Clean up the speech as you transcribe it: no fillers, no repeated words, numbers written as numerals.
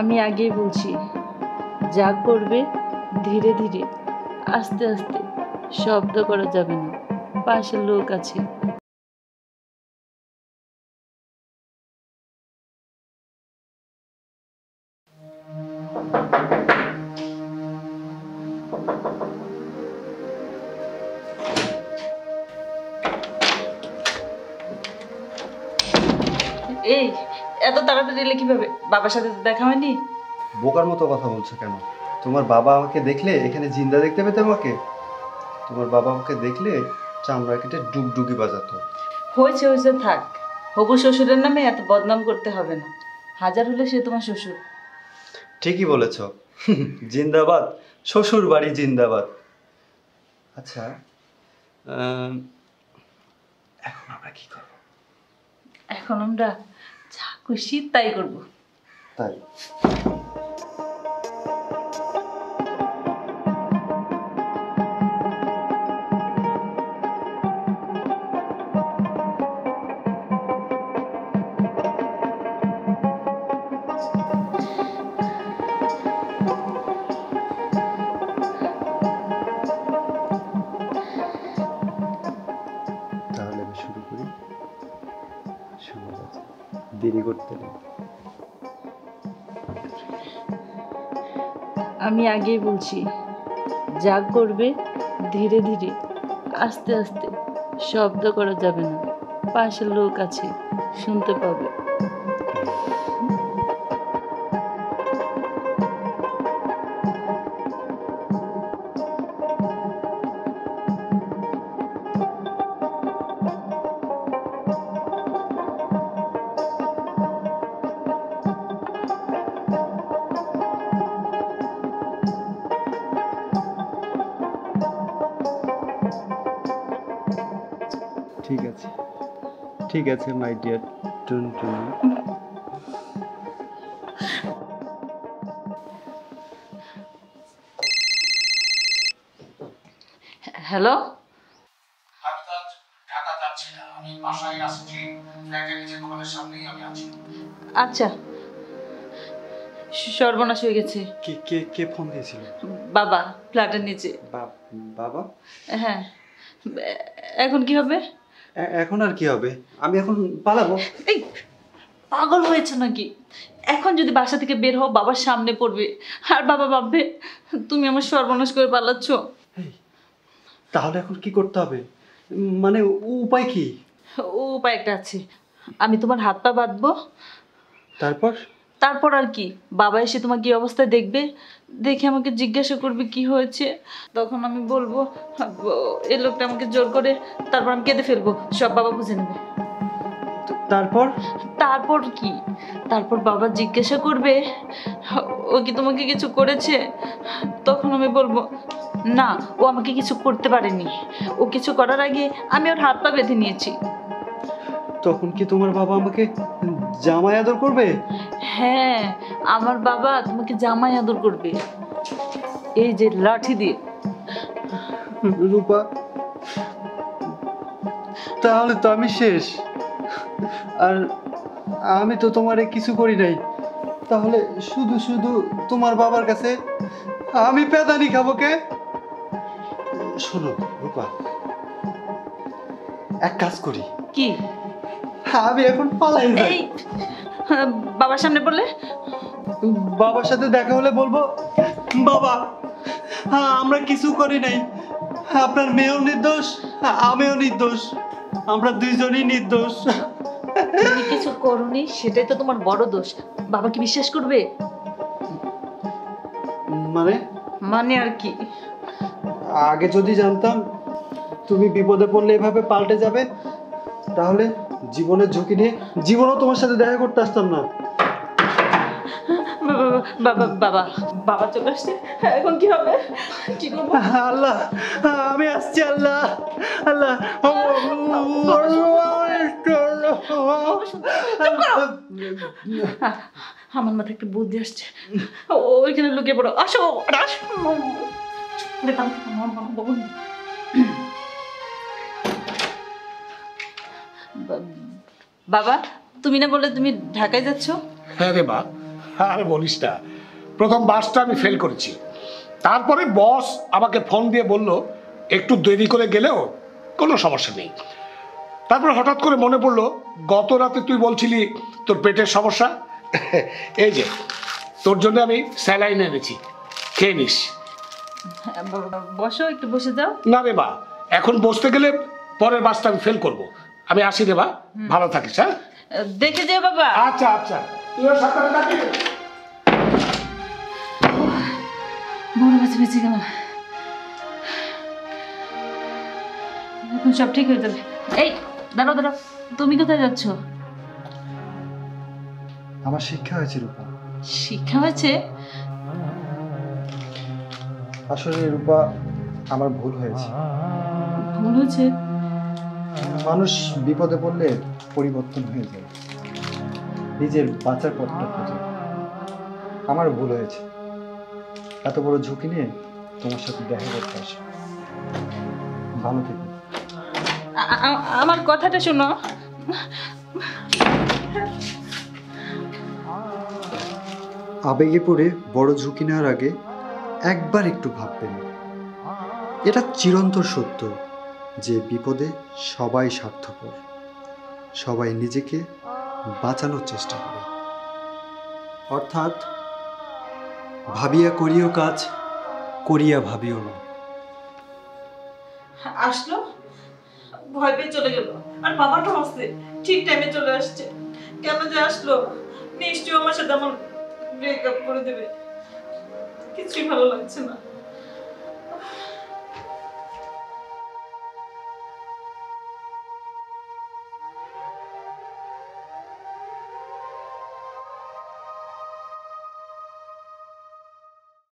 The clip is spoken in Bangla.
আমি আগেই বলছি, যা করবে ধীরে ধীরে, আস্তে আস্তে, শব্দ করা যাবে না, পাশে লোক আছে। এই এত তাড়াতাড়ি এলে কিভাবে? বাবার সাথে তো দেখা হয়নি। বোকার মতো কথা বলছো কেন? তোমার বাবা আমাকে দেখলে এখানে জিন্দা দেখতে পেতে আমাকে? তোমার বাবা আমাকে দেখলে চামড়া কেটে ডুগডুগি বাজাতো। হয়েছে হয়েছে, থাক। হবু শ্বশুরের নামে এত বদনাম করতে হবে না। হাজার হলে সে তোমার শ্বশুর। ঠিকই বলেছ। জিন্দাবাদ, শ্বশুর বাড়ি জিন্দাবাদ। আচ্ছা, এখন আমরা কি করব? এখন আমরা যা খুশি তাই করবো। তাই? তাহলে আমি শুরু করি। শুরু আছে, দেরি করতে নেই। আমি আগেই বলছি, যা করবে ধীরে ধীরে, আস্তে আস্তে, শব্দ করা যাবে না, পাশে লোক আছে, শুনতে পাবে। ঠিক আছে, ঠিক আছে মাই ডিয়ার টুনটুনি। হ্যালো, আমি তো আজ ঢাকা যাচ্ছি না, আমি বাসায় আসছি। ফ্ল্যাটের নিচে দোকানের সামনেই আমি আছি। আচ্ছা। সর্বনাশ হয়ে গেছে। কে কে কে ফোন দিয়েছিল? বাবা, ফ্ল্যাটের নিচে। বাবা? হ্যাঁ, এখন কি হবে? এখন আর কি হবে? আমি এখন পালাবো? এই পাগল হয়েছে নাকি? এখন যদি বাসা থেকে বের হও, বাবার সামনে পড়বে, আর বাবা ভাববে তুমি আমার সর্বনাশ করে পালাচ্ছ। তাহলে এখন কি করতে হবে? মানে উপায় কি? ও উপায় একটা আছে। আমি তোমার হাত পা বাঁধবো। তারপর? তারপর আর কি, বাবা এসে তোমার কি অবস্থায় দেখবে, দেখে আমাকে জিজ্ঞাসা করবে কি হয়েছে। তখন আমি বলবো এই লোকটা আমাকে জোর করে, তারপর আমি কেঁদে ফেলবো, সব বাবা বুঝে নেবে। তারপর? তারপর কি? তারপর বাবা জিজ্ঞাসা করবে ও কি তোমাকে কিছু করেছে। তখন আমি বলবো না, ও আমাকে কিছু করতে পারেনি, ও কিছু করার আগে আমি ওর হাত পা বেঁধে নিয়েছি। তখন কি তোমার বাবা আমাকে জামাই আদর করবে? হ্যাঁ, আমার বাবা তোমাকে জামাই আদর করবে, এই যে লাঠি দিয়ে। রূপা, তাহলে তো আমি শেষ। আর আমি তো তোমারে কিছু করি নাই, তাহলে শুধু শুধু তোমার বাবার কাছে আমি পেদানি খাবো কে? শোনো রূপা, এক কাজ করি। কি? আমি এখন পালাই যাই। এই বাবার সামনে বললে? বাবার সাথে দেখা হলে বলবো, বাবা আমরা কিছু করি নাই, আপনার মেয়েও নির্দোষ, আমিও নির্দোষ, আমরা দুইজনই নির্দোষ। তুমি কিছু করোনি, সেটাই তো তোমার বড় দোষ। বাবা কি বিশ্বাস করবে? মানে? মানে আর কি? আগে যদি জানতাম তুমি বিপদে পড়লে এভাবে পাল্টে যাবে, তাহলে জীবনের ঝুঁকি নিয়ে জীবনও তোমার সাথে দেখা করতে আসতাম না। বাবা বাবা বাবা চলে আসছে, এখন কি হবে? কি করবো? আল্লাহ, আমি আসছি। আল্লাহ, আল্লাহ, আমার মাথায় একটা বুদ্ধি আসছে। ওইখানে লুকিয়ে পড়ো, আসো। বাবা, তুমি না বললে তুমি ঢাকায় যাচ্ছ? হ্যাঁ রে মা, আর বলিস না, প্রথম বাসটা আমি ফেল করেছি। তারপরে বস আমাকে ফোন দিয়ে বলল একটু দেরি করে গেলেও কোনো সমস্যা নেই। তারপর হঠাৎ করে মনে পড়লো গত রাতে তুই বলছিলি তোর পেটের সমস্যা। এই যে তোর জন্য আমি স্যালাইন এনেছি, খেয়ে নিস। বসো, একটু বসে যাও। না রে মা, এখন বসতে গেলে পরের বাসটা আমি ফেল করব। আমি আসি রে মা, ভালো থাকিস। হ্যাঁ, দেখে যেও বাবা। আচ্ছা আচ্ছা, তুইও সাবধানে থাকিস। বড় বাচ্চা বেঁচে গেলাম, এখন সব ঠিক হয়ে যাবে। এই দাঁড়াও দাঁড়াও, তুমি কোথায় যাচ্ছ? আমার শিক্ষা হয়েছে রূপা। শিক্ষা হয়েছে? আসলে রূপা, আমার ভুল হয়েছে। ভুল হয়েছে? মানুষ বিপদে পড়লে পরিবর্তন হয়ে যায়, নিজের বাঁচার পথটা খোঁজে। আমার ভুল হয়েছে, এত বড় ঝুঁকি নিয়ে তোমার সাথে দেখা করতে আসে। ভালো থেকো। আমার কথাটা শোনো। আবেগে পড়ে বড় ঝুঁকি নেওয়ার আগে একবার একটু ভাববেন। এটা চিরন্তর সত্য যে বিপদে সবাই স্বার্থপর, সবাই নিজেকে বাঁচানোর চেষ্টা করে। অর্থাৎ ভাবিয়া করিও কাজ, করিয়া ভাবিও না। আসলো, ভয় পেয়ে চলে গেল। আর বাবাটাও আসছে, ঠিক টাইমে চলে আসছে। কেন যে আসলো? নিশ্চয়ই আমার সাথে আমার ব্রেকআপ করে দেবে। কিছুই ভালো লাগছে না।